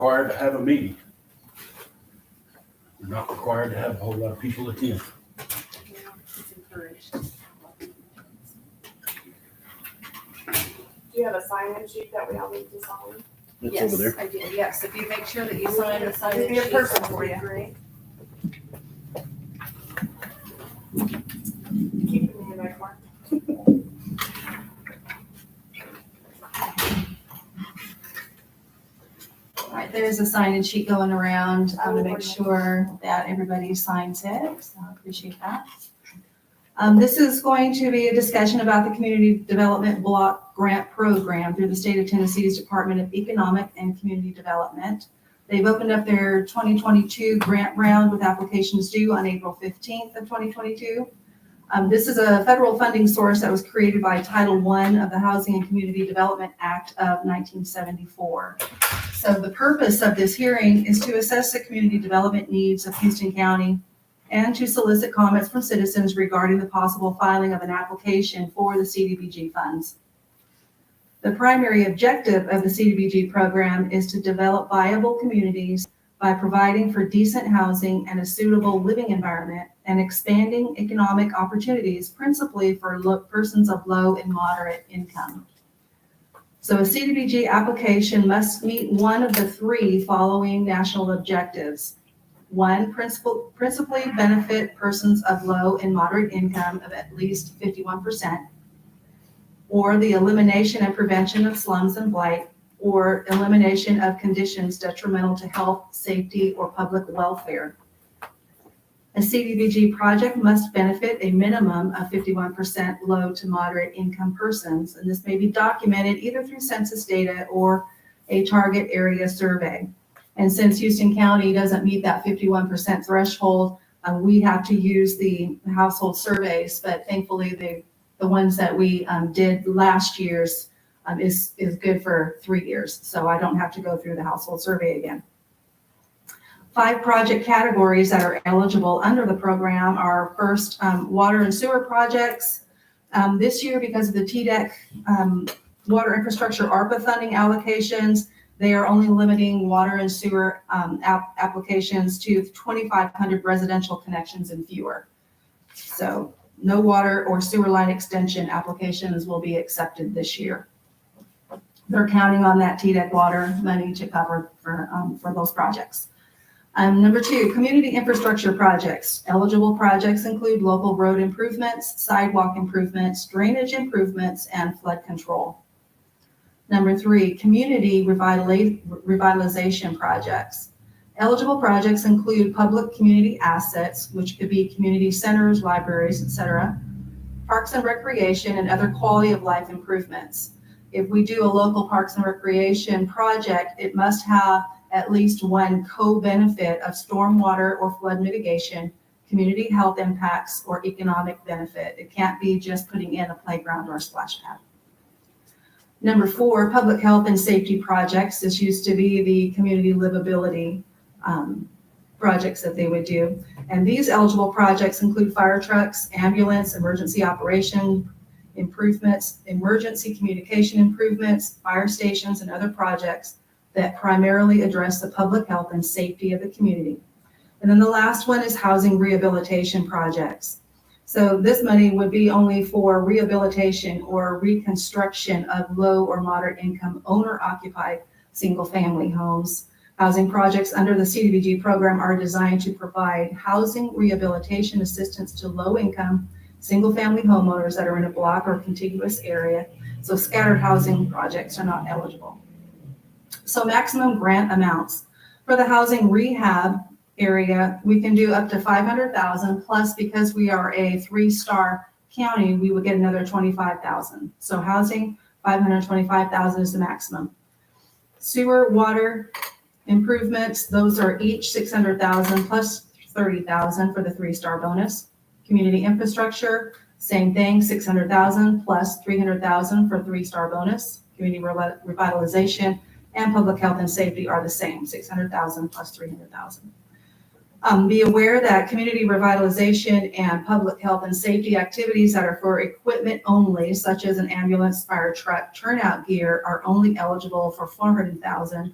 required to have a meeting. We're not required to have a whole lot of people attend. It's encouraged. Do you have a sign-in sheet that we all need to sign? It's over there. Yes, I did, yes. If you make sure that you sign the sign-in Give me a sheet person for for you. you, great. Keep it in your car. All right, there's a sign-in sheet going around to make sure that everybody signs it, so I appreciate that. This is going to be a discussion about the Community Development Block Grant Program through the State of Tennessee's Department of Economic and Community Development. They've opened up their 2022 grant round with applications due on April 15th of 2022. This is a federal funding source that was created by Title I of the Housing and Community Development Act of 1974. So the purpose of this hearing is to assess the community development needs of Houston County and to solicit comments from citizens regarding the possible filing of an application for the CDBG funds. The primary objective of the CDBG program is to develop viable communities by providing for decent housing and a suitable living environment and expanding economic opportunities, principally for persons of low and moderate income. So a CDBG application must meet one of the three following national objectives. One, principally benefit persons of low and moderate income of at least 51%, or the elimination and prevention of slums and blight, or elimination of conditions detrimental to health, safety, or public welfare. A CDBG project must benefit a minimum of 51% low to moderate income persons, and this may be documented either through census data or a target area survey. And since Houston County doesn't meet that 51% threshold, we have to use the household surveys, but thankfully the ones that we did last year's is good for 3 years, so I don't have to go through the household survey again. 5 project categories that are eligible under the program are first, water and sewer projects. This year, because of the TDEC water infrastructure ARPA funding allocations, they are only limiting water and sewer applications to 2,500 residential connections and fewer. So no water or sewer line extension applications will be accepted this year. They're counting on that TDEC water money to cover for those projects. Number 2, community infrastructure projects. Eligible projects include local road improvements, sidewalk improvements, drainage improvements, and flood control. Number 3, community revitalization projects. Eligible projects include public community assets, which could be community centers, libraries, etc., parks and recreation, and other quality of life improvements. If we do a local parks and recreation project, it must have at least one co-benefit of stormwater or flood mitigation, community health impacts, or economic benefit. It can't be just putting in a playground or a splash pad. Number 4, public health and safety projects. This used to be the community livability projects that they would do. And these eligible projects include fire trucks, ambulance, emergency operation improvements, emergency communication improvements, fire stations, and other projects that primarily address the public health and safety of the community. And then the last one is housing rehabilitation projects. So this money would be only for rehabilitation or reconstruction of low or moderate income owner-occupied single-family homes. Housing projects under the CDBG program are designed to provide housing rehabilitation assistance to low-income single-family homeowners that are in a block or contiguous area. So scattered housing projects are not eligible. So maximum grant amounts. For the housing rehab area, we can do up to $500,000 plus, because we are a 3-star county, we would get another $25,000. So housing, $525,000 is the maximum. Sewer, water improvements, those are each $600,000 plus $30,000 for the 3-star bonus. Community infrastructure, same thing, $600,000 plus $300,000 for 3-star bonus. Community revitalization and public health and safety are the same, $600,000 plus $300,000. Be aware that community revitalization and public health and safety activities that are for equipment only, such as an ambulance, fire truck, turnout gear, are only eligible for $400,000,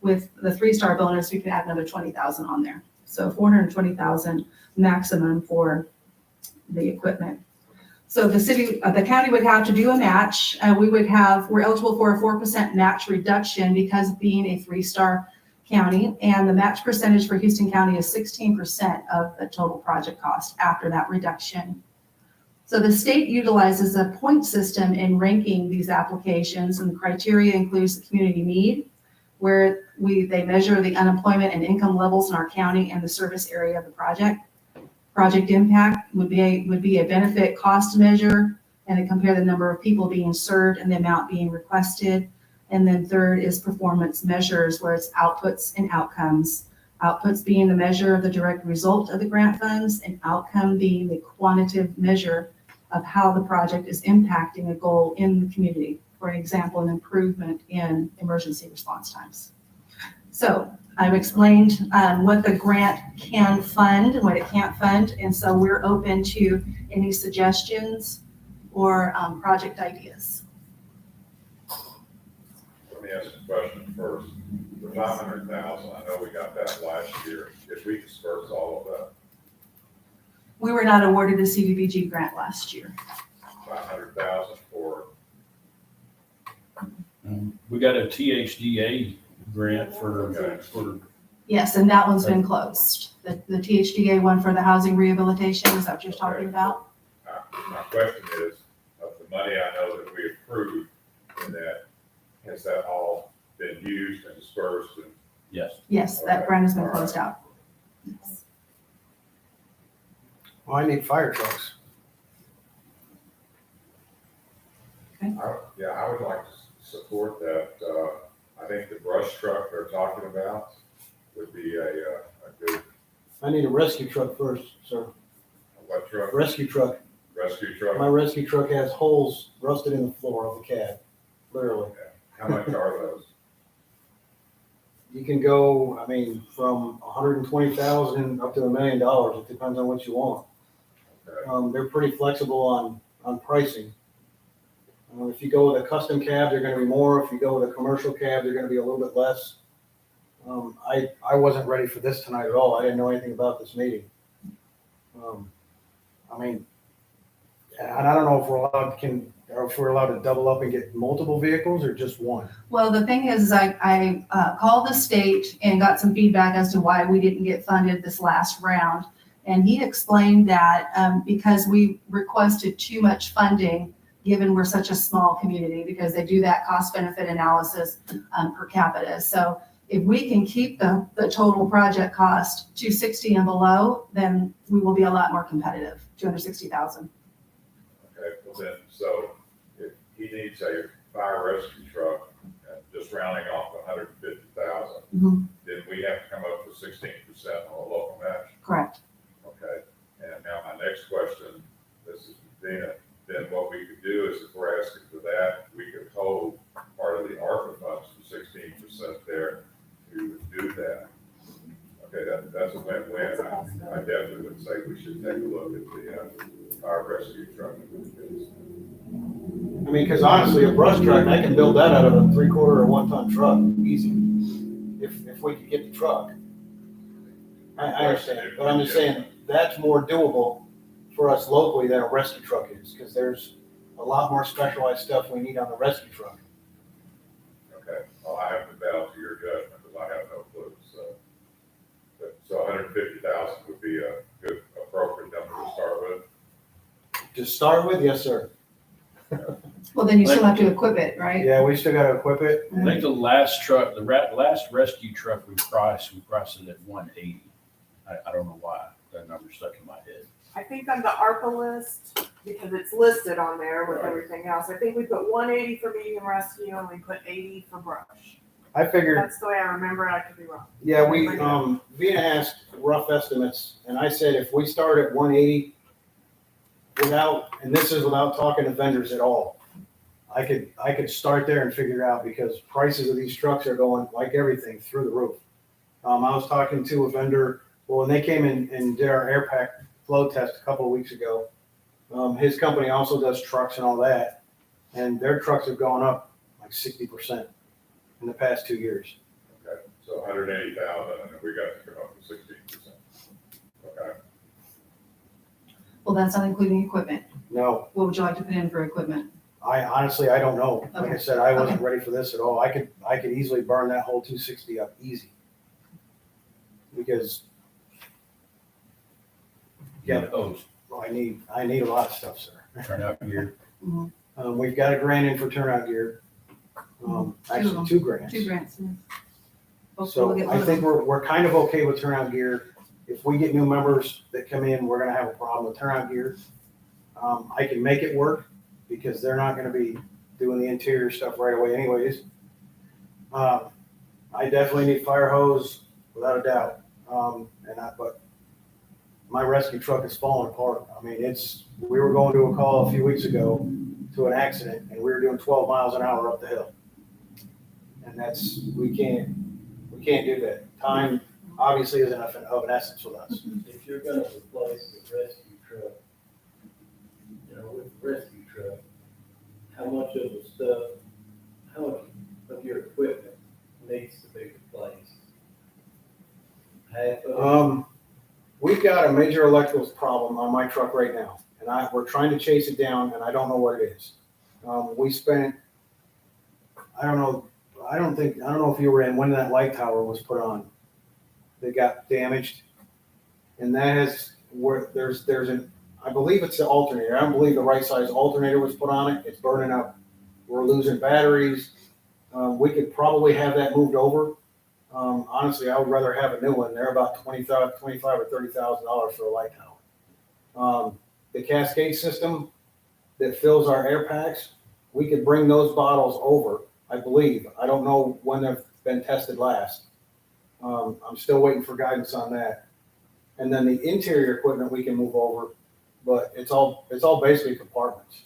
with the 3-star bonus, we could add another 20,000 on there. So 420,000 maximum for the equipment. So the county would have to do a match. We're eligible for a 4% match reduction because of being a 3-star county, and the match percentage for Houston County is 16% of the total project cost after that reduction. So the state utilizes a point system in ranking these applications, and the criteria includes the community need, where they measure the unemployment and income levels in our county and the service area of the project. Project impact would be a benefit cost measure, and they compare the number of people being served and the amount being requested. And then third is performance measures, where it's outputs and outcomes. Outputs being the measure of the direct result of the grant funds, and outcome being the quantitative measure of how the project is impacting a goal in the community. For example, an improvement in emergency response times. So I've explained what the grant can fund and what it can't fund, and so we're open to any suggestions or project ideas. Let me ask a question first. The 500,000, I know we got that last year. Did we disperse all of that? We were not awarded a CDBG grant last year. 500,000 for, We got a THDA grant for, Yes, and that one's been closed. The THDA one for the housing rehabilitation, is that what you're talking about? my question is, of the money I know that we approved in that, has that all been used and dispersed? And yes. Yes, that grant has been closed out. Well, I need fire trucks. Yeah, I would like to support that. I think the brush truck they're talking about would be a good, I need a rescue truck first, sir. what truck? Rescue truck. Rescue truck? My rescue truck has holes rusted in the floor of the cab, literally. How much are those? You can go, I mean, from 120,000 up to $1 million. It depends on what you want. Okay. They're pretty flexible on pricing. If you go with a custom cab, they're gonna be more. If you go with a commercial cab, they're gonna be a little bit less. I wasn't ready for this tonight at all. I didn't know anything about this meeting. I mean, and I don't know if we're allowed to double up and get multiple vehicles or just one. Well, the thing is, I called the state and got some feedback as to why we didn't get funded this last round. And he explained that because we requested too much funding, given we're such a small community, because they do that cost benefit analysis per capita. So if we can keep the total project cost 260 and below, then we will be a lot more competitive, 260,000. Okay, well then, so if he needs a fire rescue truck, and just rounding off 150,000, Mhm. then we have to come up with 16% on a local match. Correct. Okay, and now my next question, this is Dina, then what we could do is if we're asking for that, we could hold part of the ARPA funds from 16% there to do that. Okay, that's a win-win. I definitely would say we should take a look at the fire rescue truck. I mean, because honestly, a brush truck, I can build that out of a 3/4 or 1-ton truck, easy. If we could get the truck. I understand, but I'm just saying, that's more doable for us locally than a rescue truck is, because there's a lot more specialized stuff we need on the rescue truck. Okay, well, I have to bow to your judgment because I have no clue, so 150,000 would be a good appropriate number to start with. To start with, yes, sir. Well, then you still have to equip it, right? Yeah, we still gotta equip it. I think the last truck, last rescue truck we priced it at 180. I don't know why, that number stuck in my head. I think on the ARPA list, because it's listed on there with Right. everything else, I think we put 180 for medium rescue and we put 80 for brush. I figured, That's the way I remember it. I could be wrong. yeah, Vina asked rough estimates, and I said if we start at 180 and this is without talking to vendors at all, I could start there and figure out, because prices of these trucks are going, like everything, through the roof. I was talking to a vendor, when they came in and did our air pack flow test a couple of weeks ago. His company also does trucks and all that, and their trucks have gone up like 60% in the past 2 years. Okay, So 180,000, and then we got to come up with 16%. Okay, Well, that's not including equipment. No, What would you like to put in for equipment? I honestly, I don't know. Like I Okay. said, I wasn't ready for this at all. I could easily burn that whole 260 up easy. Because Yeah, hose, I need a lot of stuff, sir. turnout gear. We've got $1,000 in for turnout gear. Actually, $2,000. 2 grants. Yeah. Hopefully So we'll get one I of think them. we're kind of okay with turnout gear. If we get new members that come in, we're gonna have a problem with turnout gear. I can make it work because they're not gonna be doing the interior stuff right away anyways. I definitely need fire hose without a doubt. But my rescue truck is falling apart. I mean, we were going to a call a few weeks ago to an accident and we were doing 12 miles an hour up the hill. And we can't do that. Time obviously is of an essence with us. If you're gonna replace the rescue truck, with the rescue truck, how much of your equipment needs to be replaced? Half of it? We've got a major electrical problem on my truck right now, and we're trying to chase it down, and I don't know what it is. We spent, I don't know if you were in when that light tower was put on. That got damaged, and that has where I believe it's the alternator. I don't believe the right size alternator was put on it. It's burning up. We're losing batteries. We could probably have that moved over. Honestly, I would rather have a new one. They're about $25,000 or $30,000 for a light tower. The cascade system that fills our air packs, we could bring those bottles over, I believe. I don't know when they've been tested last. I'm still waiting for guidance on that. And then the interior equipment we can move over, but it's all basically compartments.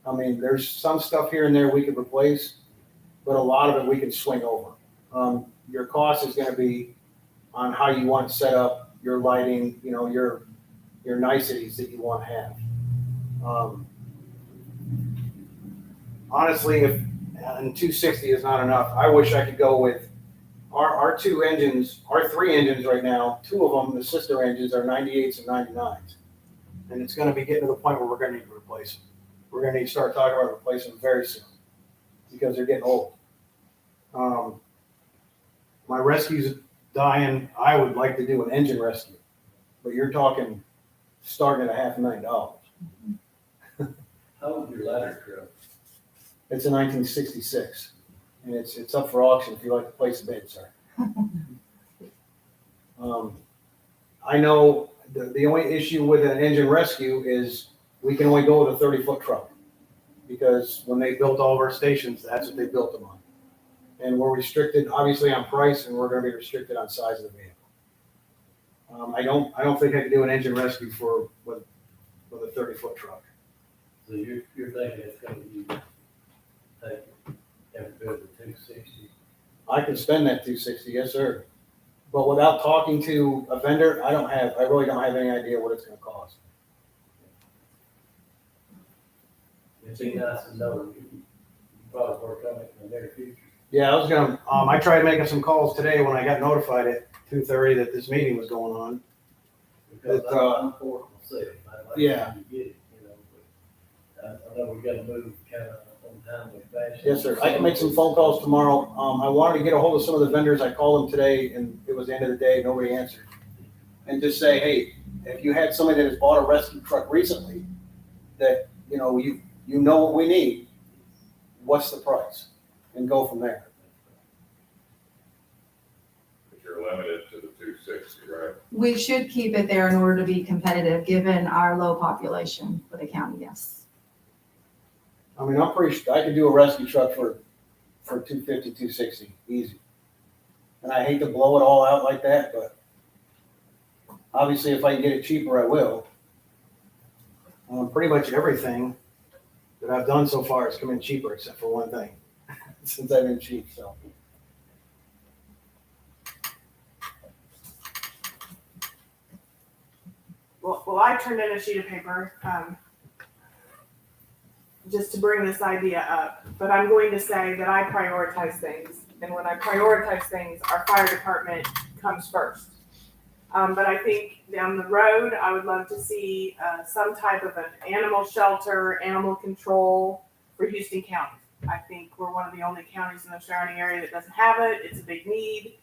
I mean, there's some stuff here and there we could replace, but a lot of it we can swing over. Your cost is going to be on how you want to set up your lighting, your niceties that you want to have. Honestly, if 260 is not enough, I wish I could go with our 2 engines, our 3 engines right now. 2 of them, the sister engines, are 98s and 99s, and it's going to be getting to the point where we're going to need to replace them. We're going to need to start talking about replacing them very soon because they're getting old. My rescue's dying. I would like to do an engine rescue, but you're talking starting at $500,000. How old is your ladder truck? It's a 1966, and it's up for auction if you'd like to place a bid, sir. I know the only issue with an engine rescue is we can only go with a 30-foot truck because when they built all of our stations, that's what they built them on. And we're restricted, obviously, on price, and we're going to be restricted on size of the vehicle. I don't think I could do an engine rescue with a 30-foot truck. So you're thinking it's gonna be, have to go to 260? I can spend that 260, yes, sir. But without talking to a vendor, I really don't have any idea what it's going to cost. It'd be nice to know, you probably work on it in the near future. Yeah, I was gonna. I tried making some calls today when I got notified at 2:30 that this meeting was going on. Because But, I'm for it myself. I'd like yeah. to get it, but I know we gotta move kind of on timely fashion. Yes, sir. I can make some phone calls tomorrow. I wanted to get a hold of some of the vendors. I called them today, and it was the end of the day. Nobody answered. And just say, hey, if you had somebody that has bought a rescue truck recently, that you know what we need, what's the price, and go from there. but you're limited to the 260, right? We should keep it there in order to be competitive, given our low population for the county, yes. I mean, I'm pretty sure I could do a rescue truck for 250, 260, easy. And I hate to blow it all out like that, but obviously if I can get it cheaper, I will. Pretty much everything that I've done so far has come in cheaper, except for one thing, since I've been cheap, so. Well, I turned in a sheet of paper, just to bring this idea up, but I'm going to say that I prioritize things. And when I prioritize things, our fire department comes first. But I think down the road, I would love to see some type of an animal shelter, animal control for Houston County. I think we're one of the only counties in the surrounding area that doesn't have it. It's a big need.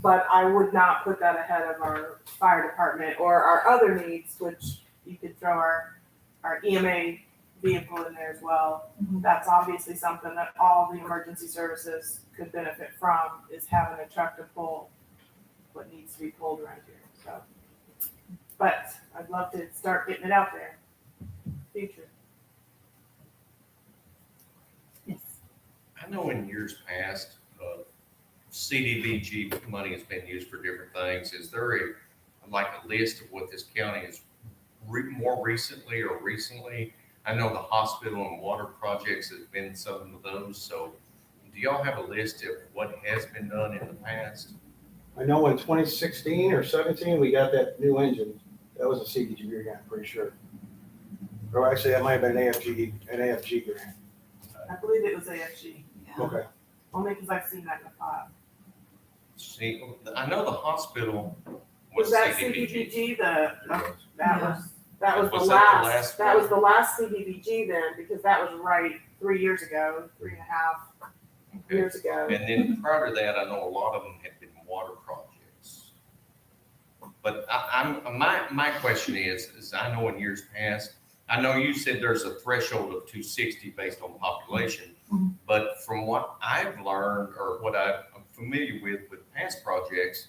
But I would not put that ahead of our fire department or our other needs, which you could throw our EMA vehicle in there as well. Mhm. That's obviously something that all the emergency services could benefit from, is having a truck to pull what needs to be pulled around here, so. But I'd love to start getting it out there, future. Yes. I know in years past, CDBG money has been used for different things. Is there like a list of what this county is more recently or recently? I know the hospital and water projects has been some of those. So do y'all have a list of what has been done in the past? I know in 2016 or 17, we got that new engine. That was a CDBG grant, I'm pretty sure. Or actually, that might have been an AFG grant. I believe it was AFG, Okay. only because I've seen that in the file. See, I know the hospital Was was that CDBG. CDBG, that was the Was that the last, last that was one? the last CDBG then, because that was right 3 years ago, 3.5 Okay. years ago. And then prior to that, I know a lot of them had been water projects. But my question is I know in years past, I know you said there's a threshold of 260 based on population, Mhm. but from what I've learned or what I'm familiar with past projects,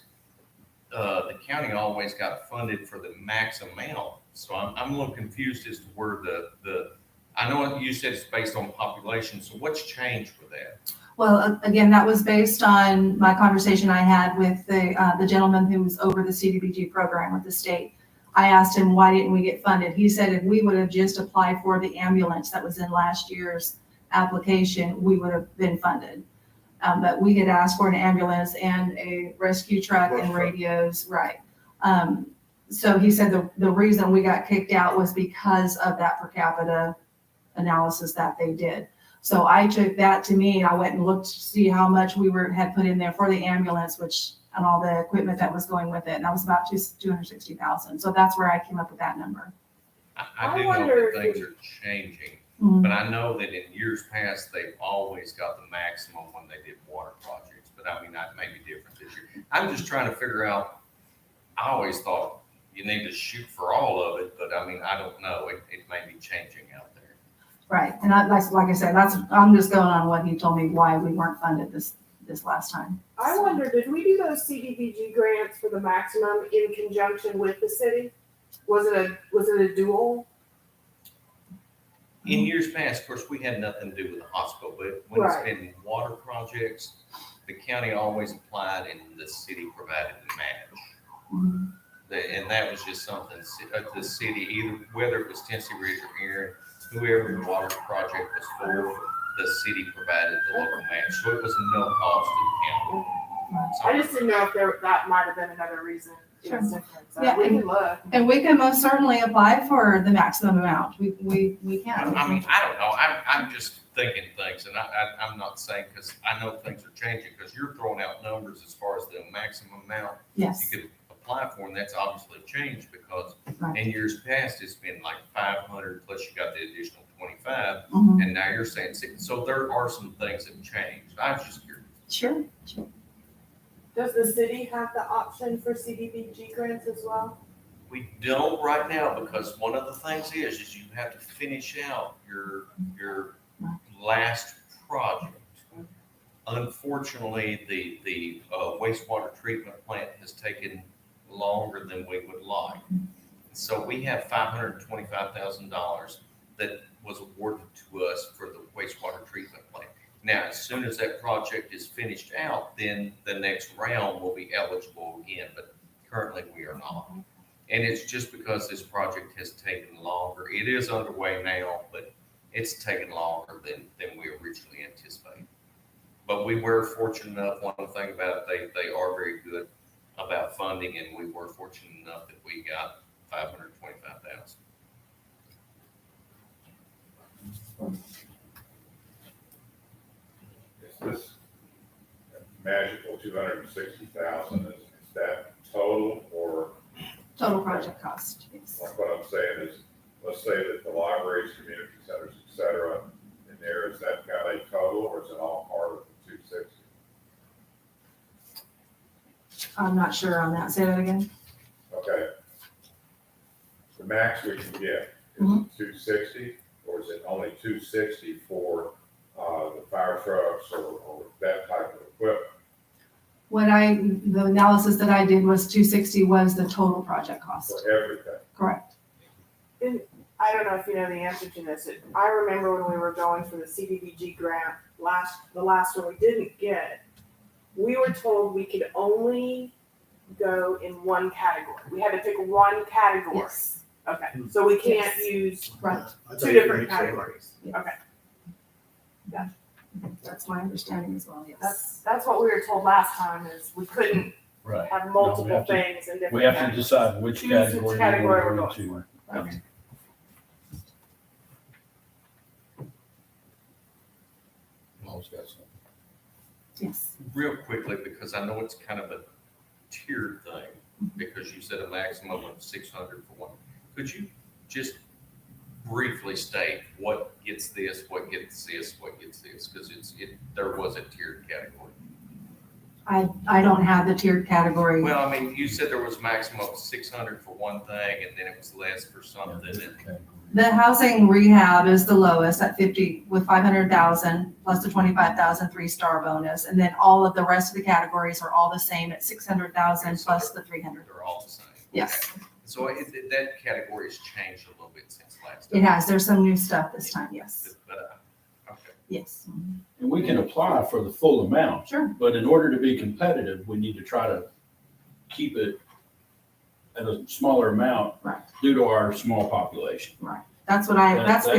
the county always got funded for the max amount. So I'm a little confused as to where I know you said it's based on population, so what's changed with that? Well, again, that was based on my conversation I had with the gentleman who was over the CDBG program with the state. I asked him, why didn't we get funded? He said if we would have just applied for the ambulance that was in last year's application, we would have been funded. But we had asked for an ambulance and a rescue truck and radios, right? So he said the reason we got kicked out was because of that per capita analysis that they did. So I took that to me, I went and looked to see how much we had put in there for the ambulance, and all the equipment that was going with it, and that was about 260,000. So that's where I came up with that number. I do know wonder that if things are changing, Mhm. but I know that in years past, they've always got the maximum when they did water projects. But I mean, that may be different this year. I'm just trying to figure out, I always thought you need to shoot for all of it, but I mean, I don't know. It may be changing out there. Right, and like I said, I'm just going on what he told me why we weren't funded this last time. I wonder, did we do those CDBG grants for the maximum in conjunction with the city? Was it a dual? In years past, of course, we had nothing to do with the hospital, but when it's been water projects, the county always applied and the city provided the match. Mhm. And that was just something the city, either whether it was Tennessee Ridge or Erin, whoever the water project was for, the city provided the local match. So it was no cost to the county. So I just didn't know if that might have been another reason it was different. So Yeah, we can look. And we can most certainly apply for the maximum amount. We can. I mean, I don't know. I'm just thinking things, and I'm not saying, because I know things are changing, because you're throwing out numbers as far as the maximum amount Yes. you could apply for, and that's obviously changed because Right. in years past, it's been like 500 plus you got the additional 25, Mhm. and now you're saying 6. So there are some things that changed. I was just curious. Sure. Does the city have the option for CDBG grants as well? We don't right now, because one of the things is you have to finish out your last project. Unfortunately, the wastewater treatment plant has taken longer than we would like. So we have $525,000 that was awarded to us for the wastewater treatment plant. Now, as soon as that project is finished out, then the next round will be eligible again, but currently we are not. And it's just because this project has taken longer. It is underway now, but it's taken longer than we originally anticipated. But we were fortunate enough, one thing about it, they are very good about funding, and we were fortunate enough that we got $525,000. Is this magical 260,000, is that total, or Total project cost, yes. like what I'm saying is, let's say that the libraries, community centers, et cetera, in there, is that kind of total, or is it all part of the 260? I'm not sure on that. Say that again. Okay. The max we can get, is Mhm. it 260, or is it only 260 for, the fire trucks or that type of equipment? The analysis that I did was 260 was the total project cost. For everything? Correct. I don't know if you know the answer to this. I remember when we were going for the CDBG grant the last one we didn't get, we were told we could only go in one category. We had to pick one category. Yes. Okay, so we can't Yes. use Right. I thought two you different could make categories. Yeah. Okay, That's my understanding as well, yes. that's what we were told last time, is we couldn't Right. have No, we multiple have to- things in different We have to categories. decide which Choose which category we category we're want to going go into. Right. Paul's got something. Yes. Real quickly, because I know it's kind of a tiered thing, because you said a maximum of 600 for one. Could you just briefly state what gets this, what gets this, what gets this? Because there was a tiered category. I don't have the tiered category. Well, I mean, you said there was a maximum of 600 for one thing, and then it was less for something. And The housing rehab is the lowest at 50 with 500,000 plus the 25,000 3-star bonus. And then all of the rest of the categories are all the same at 600,000 plus the 300. they're all the same. Yes, So that category has changed a little bit since last it time. has. There's some new stuff this time. Yes. But, okay. Yes. And we can apply for the full amount, Sure. but in order to be competitive, we need to try to keep it at a smaller amount Right. due to our small population. That's the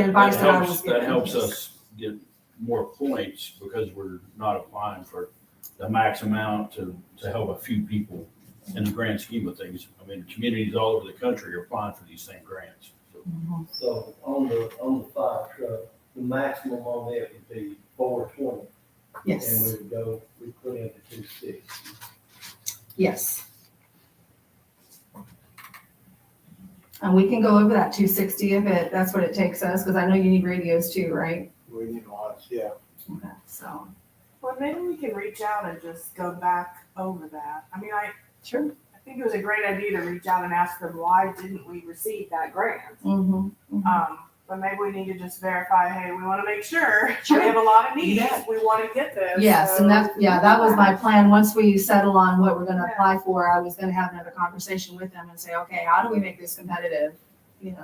advice that I was given. That helps us get more points because we're not applying for the max amount to help a few people in the grand scheme of things. I mean, communities all over the country are applying for these same grants. So Mhm. So on the fire truck, the maximum on that would be 420. And Yes. we put in the 260. Yes. And we can go over that 260 if that's what it takes us, because I know you need radios too, right? We need lots, yeah. Okay, so, Well, maybe we can reach out and just go back over that. I mean, I sure. think it was a great idea to reach out and ask them, why didn't we receive that grant? Mm-hmm. But maybe we need to just verify, hey, we want to make sure, Sure. we have a lot of needs, Yeah. we want to get this. Yes, so- and that was my plan. Once we settle on what we're gonna apply for, I was gonna have another conversation with them and say, okay, how do we make this competitive?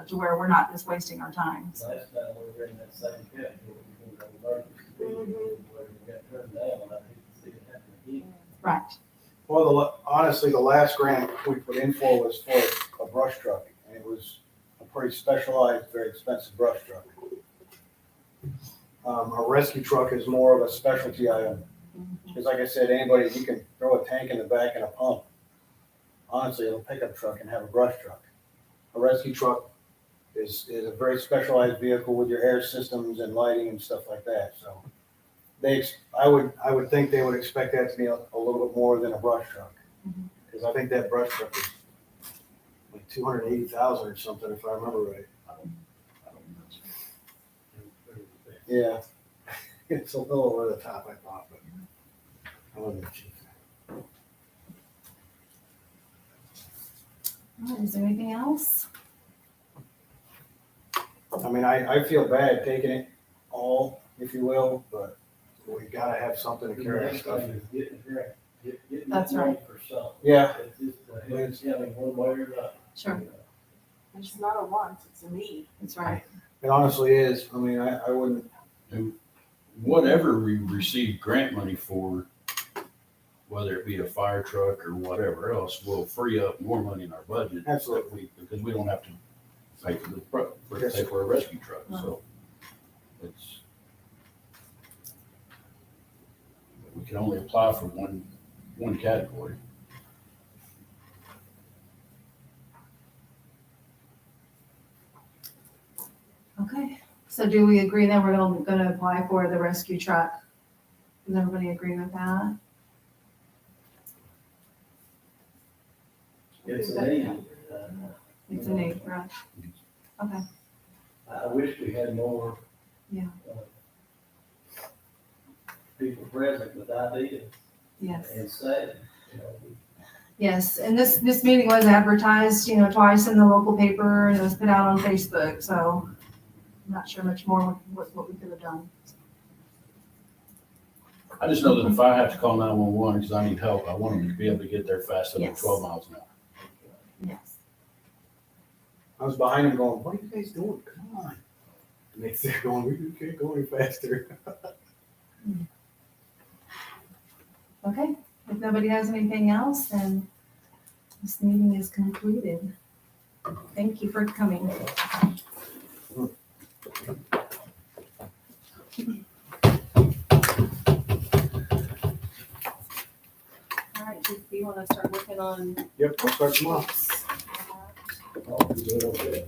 To where we're not just wasting our time. Last time we were in that same category, we were on emergency, where we got turned down, I hate to see it happen again. Right. Well, honestly, the last grant we put in for was for a brush truck, and it was a pretty specialized, very expensive brush truck. A rescue truck is more of a specialty item, because like I said, anybody, you can throw a tank in the back and a pump. Honestly, it'll pickup truck and have a brush truck. A rescue truck is a very specialized vehicle with your air systems and lighting and stuff like that, so. I would think they would expect that to be a little bit more than a brush truck. Mhm. Because I think that brush truck is like 280,000 or something, if I remember right. I don't know. Yeah. It's a little over the top, I thought, but I wasn't cheap. All right, is there anything else? I mean, I feel bad taking it all, if you will, but we gotta have something to The carry our next stuff thing in. is getting the grant, getting That's the money for something. Yeah. It's just a help county one way or another. Sure, It's not a want, it's a need. that's right. It honestly is. I mean, I wouldn't, Whatever we receive grant money for, whether it be a fire truck or whatever else, will free up more money in our budget. Absolutely. Because we don't have to pay Yes. pay for a rescue truck, so it's. We can only apply for one category. Okay, so do we agree that we're gonna apply for the rescue truck? Does everybody agree with that? It's a need. It's a need, right? Okay, I wish we had more. Yeah. People present with ideas yes. and say, you know, Yes, and this meeting was advertised, twice in the local paper, and it was put out on Facebook, so I'm not sure much more what we could have done. I just know that if I have to call 911 because I need help, I want them to be able to get there faster than Yes. 12 miles an hour. Yes. I was behind him going, what are you guys doing? Come on. And they said, going, we can't go any faster. Okay, if nobody has anything else, then this meeting is concluded. Thank you for coming. All right, do you want to start working on? Yep, we'll start tomorrow. oh, we do it over there.